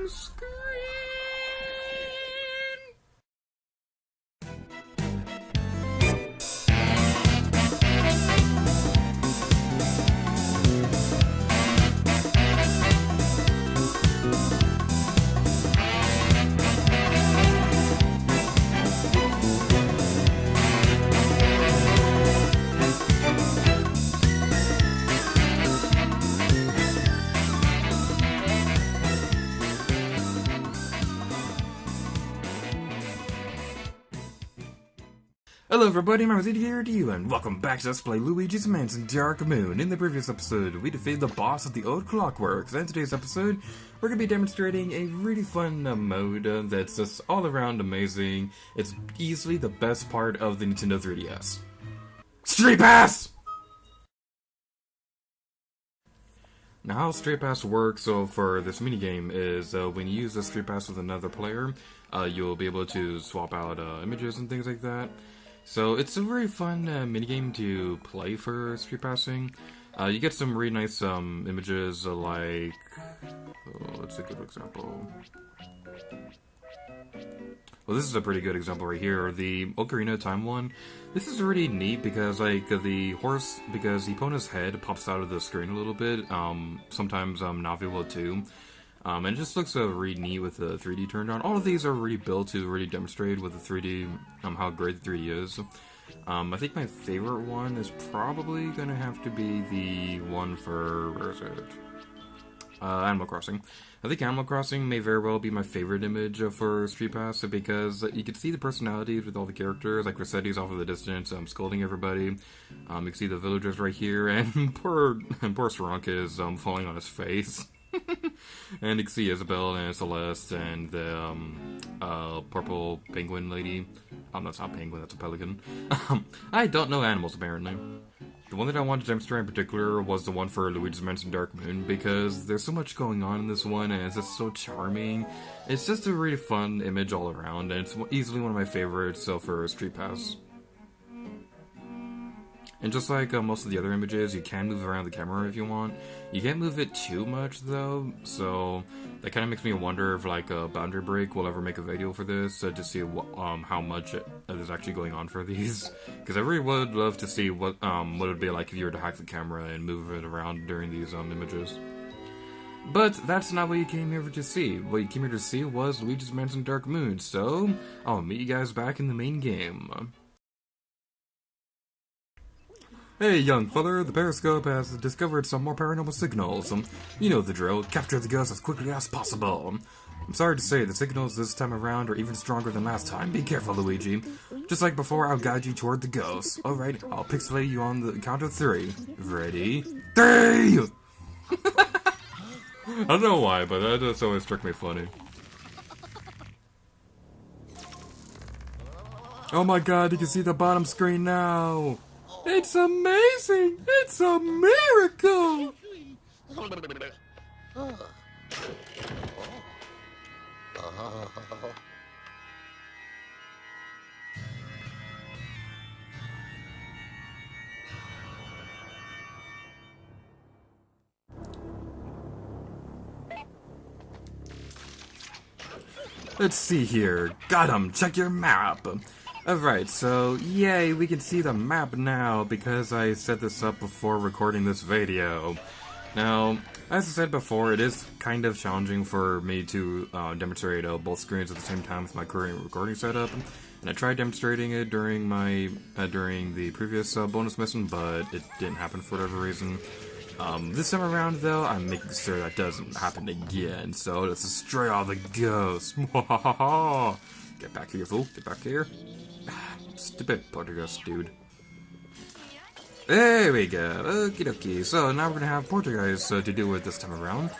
bottom screen. Hello everybody, my name is here to you, and welcome back to Let's Play Luigi's Mansion Dark Moon. In the previous episode, we defeated the boss of the Old Clockworks, and in today's episode, we're going to be demonstrating a really fun mode that's just all around amazing. It's easily the best part of the Nintendo 3DS. StreetPass! Now how StreetPass works for this minigame is when you use the StreetPass with another player, you'll be able to swap out images and things like that. So it's a very fun minigame to play for street passing. You get some really nice images like... let's take a good example. Well, this is a pretty good example right here. The Ocarina of Time one. This is really neat because like the horse, because the opponent's head pops out of the screen a little bit. Sometimes Navi will too. And it just looks really neat with the 3D turned on. All of these are really built to really demonstrate with the 3D, how great the 3D is. I think my favorite one is probably gonna have to be the one for, where is it? Animal Crossing. I think Animal Crossing may very well be my favorite image for StreetPass because you can see the personalities with all the characters, like Rossetti's off in the distance, scolding everybody. You can see the villagers right here, and poor Sarunk is falling on his face. And you can see Isabelle and Celeste and the purple penguin lady. That's not a penguin, that's a pelican. I don't know animals, apparently. The one that I wanted to demonstrate in particular was the one for Luigi's Mansion Dark Moon, because there's so much going on in this one, and it's just so charming. It's just a really fun image all around, and it's easily one of my favorites for StreetPass. And just like most of the other images, you can move around the camera if you want. You can't move it too much though, so that kind of makes me wonder if like Boundary Break will ever make a video for this to see how much is actually going on for these. Because I really would love to see what it would be like if you were to hack the camera and move it around during these images. But that's not what you came here to see. What you came here to see was Luigi's Mansion Dark Moon, so I'll meet you guys back in the main game. Hey, young feller, the periscope has discovered some more paranormal signals. You know the drill, capture the ghosts as quickly as possible. I'm sorry to say, the signals this time around are even stronger than last time. Be careful, Luigi. Just like before, I'll guide you toward the ghosts. Alright, I'll pixelate you on the count of 3. Ready? 3! I don't know why, but that just always struck me funny. Oh my god, you can see the bottom screen now! It's amazing! It's a miracle! Let's see here. Got him! Check your map! Alright, so, yay, we can see the map now, because I set this up before recording this video. Now, as I said before, it is kind of challenging for me to demonstrate both screens at the same time with my current recording setup, and I tried demonstrating it during the previous bonus mission, but it didn't happen for whatever reason. This time around, though, I'm making sure that doesn't happen again, so let's destroy all the ghosts. Get back here, fool, get back here. Stupid Portuguese dude. There we go. Okie dokie. So now we're gonna have Portuguese to deal with this time around.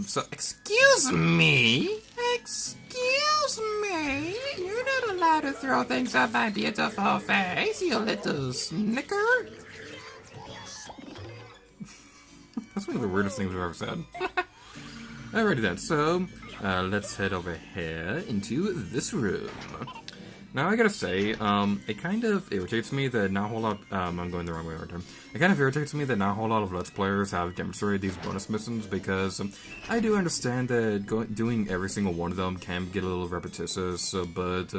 So excuse me? Excuse me? You're not allowed to throw things at my beautiful face, you little snicker. That's one of the weirdest things I've ever said. Alrighty then, so let's head over here into this room. Now I gotta say, it kind of irritates me that not a whole lot, I'm going the wrong way every time. It kind of irritates me that not a whole lot of Let's Players have demonstrated these bonus missions, because I do understand that doing every single one of them can get a little repetitious, but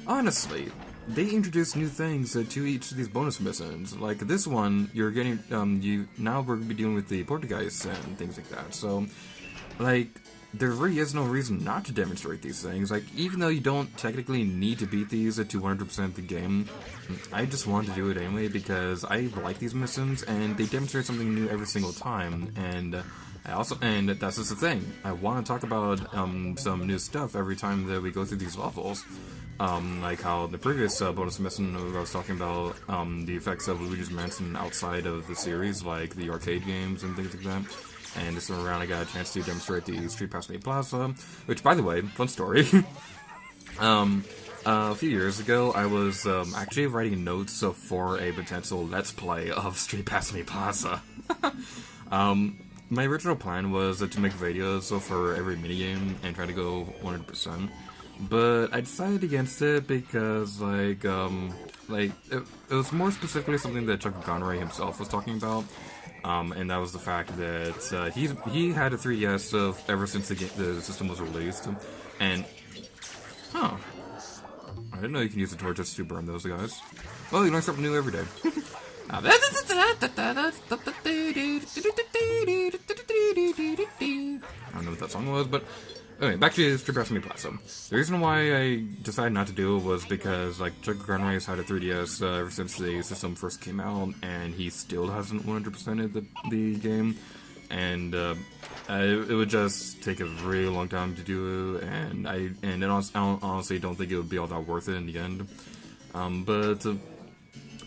honestly, they introduce new things to each of these bonus missions. Like this one, you're getting, now we're gonna be dealing with the Portuguese and things like that, so, like, there really is no reason not to demonstrate these things. Like, even though you don't technically need to beat these to 100% the game, I just want to do it anyway because I like these missions and they demonstrate something new every single time. And and that's just the thing. I want to talk about some new stuff every time that we go through these levels. Like how the previous bonus mission I was talking about the effects of Luigi's Mansion outside of the series, like the arcade games and things like that. And this time around I got a chance to demonstrate the StreetPass Mii Plaza, which, by the way, fun story. A few years ago, I was actually writing notes for a potential Let's Play of StreetPass Mii Plaza. My original plan was to make videos for every minigame and try to go 100%. But I decided against it because, it was more specifically something that Chuck Conroy himself was talking about. And that was the fact that he had a 3DS ever since the system was released, and I didn't know you can use the torches to burn those guys. Well, you learn something new every day. I don't know what that song was, but anyway, back to StreetPass Mii Plaza. The reason why I decided not to do it was because, like, Chuck Conroy's had a 3DS ever since the system first came out, and he still hasn't 100%ed the game, and it would just take a really long time to do, and I honestly don't think it would be all that worth it in the end.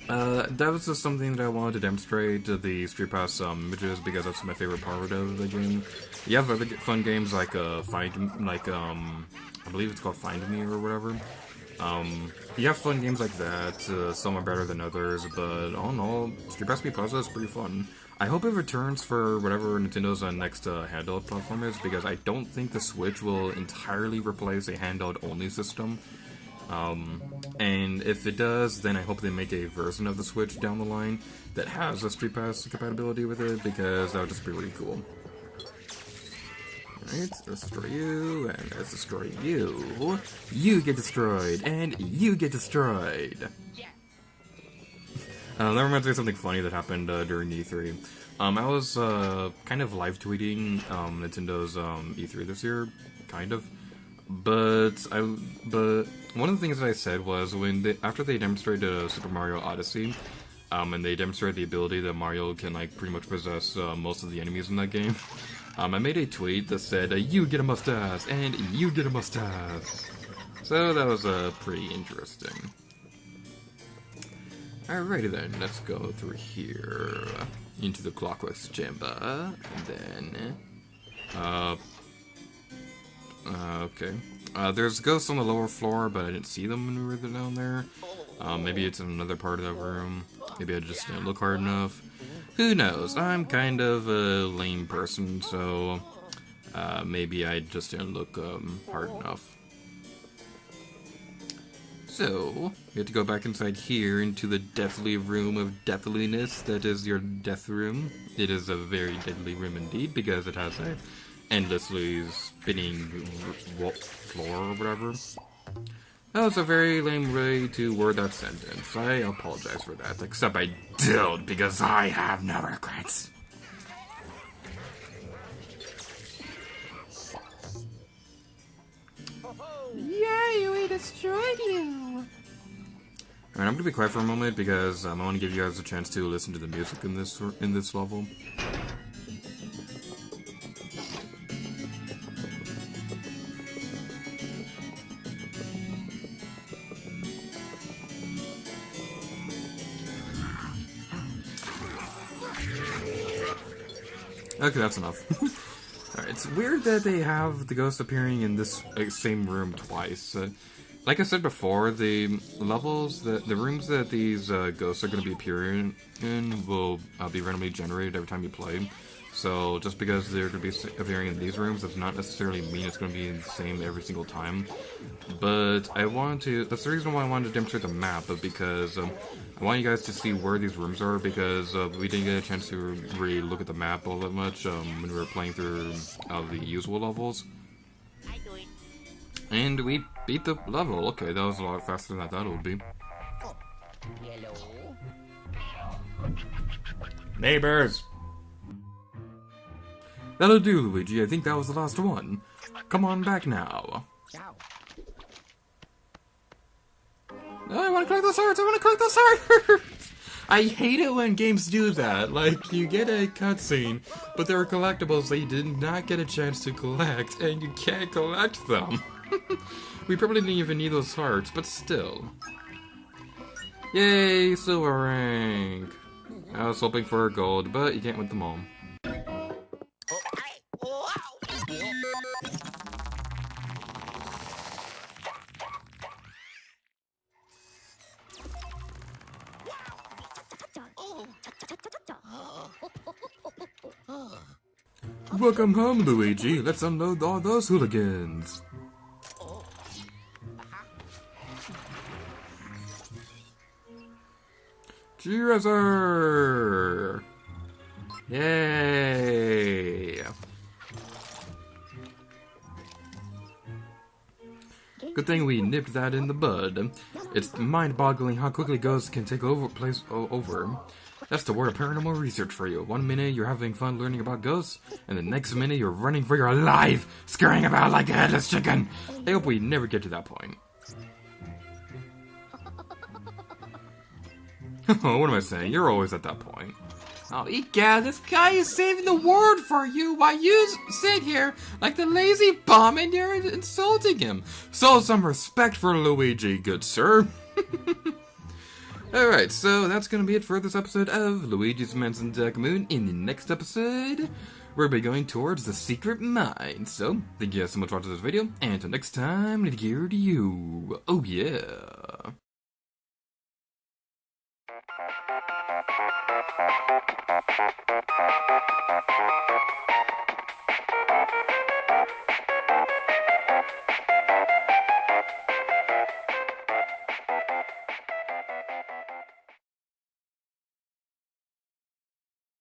That was just something that I wanted to demonstrate, the StreetPass images, because that's my favorite part of the game. You have other fun games like I believe it's called Find Me or whatever. You have fun games like that, some are better than others, but all in all, StreetPass Mii Plaza is pretty fun. I hope it returns for whatever Nintendo's next handheld platform is, because I don't think the Switch will entirely replace a handheld-only system. And if it does, then I hope they make a version of the Switch down the line that has a StreetPass compatibility with it, because that would just be really cool. Alright, let's destroy you, and let's destroy you. You get destroyed, and you get destroyed. That reminds me of something funny that happened during E3. I was kind of live tweeting Nintendo's E3 this year, kind of. But one of the things that I said was after they demonstrated Super Mario Odyssey, and they demonstrated the ability that Mario can pretty much possess most of the enemies in that game. I made a tweet that said, "You get a mustache, and you get a mustache." So that was pretty interesting. Alrighty then, let's go through here into the Clockworks chamber, and then okay. There's ghosts on the lower floor, but I didn't see them when we were down there. Maybe it's in another part of that room. Maybe I just didn't look hard enough. Who knows? I'm kind of a lame person, so maybe I just didn't look hard enough. So, we have to go back inside here into the deathly room of deathliness that is your death room. It is a very deadly room indeed, because it has a endlessly spinning floor or whatever. That was a very lame way to word that sentence. I apologize for that, except I don't, because I have no regrets. Yay, we destroyed you! Alright, I'm gonna be quiet for a moment because I want to give you guys a chance to listen to the music in this level. Okay, that's enough. Alright, it's weird that they have the ghost appearing in this same room twice. Like I said before, the levels, the rooms that these ghosts are going to be appearing in will be randomly generated every time you play. So just because they're going to be appearing in these rooms does not necessarily mean it's going to be the same every single time. But I want to, that's the reason why I wanted to demonstrate the map, but because I want you guys to see where these rooms are, because we didn't get a chance to really look at the map all that much when we were playing through the usual levels. And we beat the level. Okay, that was a lot faster than I thought it would be. Hello? Neighbors! That'll do, Luigi. I think that was the last one. Come on back now. Oh, I want to collect those hearts! I want to collect those hearts! I hate it when games do that. Like, you get a cutscene, but there are collectibles that you did not get a chance to collect, and you can't collect them. We probably didn't even need those hearts, but still. Yay, silver rank! I was hoping for a gold, but you can't win them all. Welcome home, Luigi. Let's unload all those hooligans. Treasure! Yay! Good thing we nipped that in the bud. It's mind-boggling how quickly ghosts can take over. That's the word of paranormal research for you. One minute you're having fun learning about ghosts, and the next minute you're running for your life, scurrying about like a headless chicken. I hope we never get to that point. Oh, what am I saying? You're always at that point. Oh, egad, this guy is saving the world for you while you sit here like the lazy bum and you're insulting him. So some respect for Luigi, good sir. Alright, so that's gonna be it for this episode of Luigi's Mansion Dark Moon. In the next episode, we'll be going towards the secret mine. So, thank you guys so much for watching this video, and until next time, let it gear to you. Oh yeah.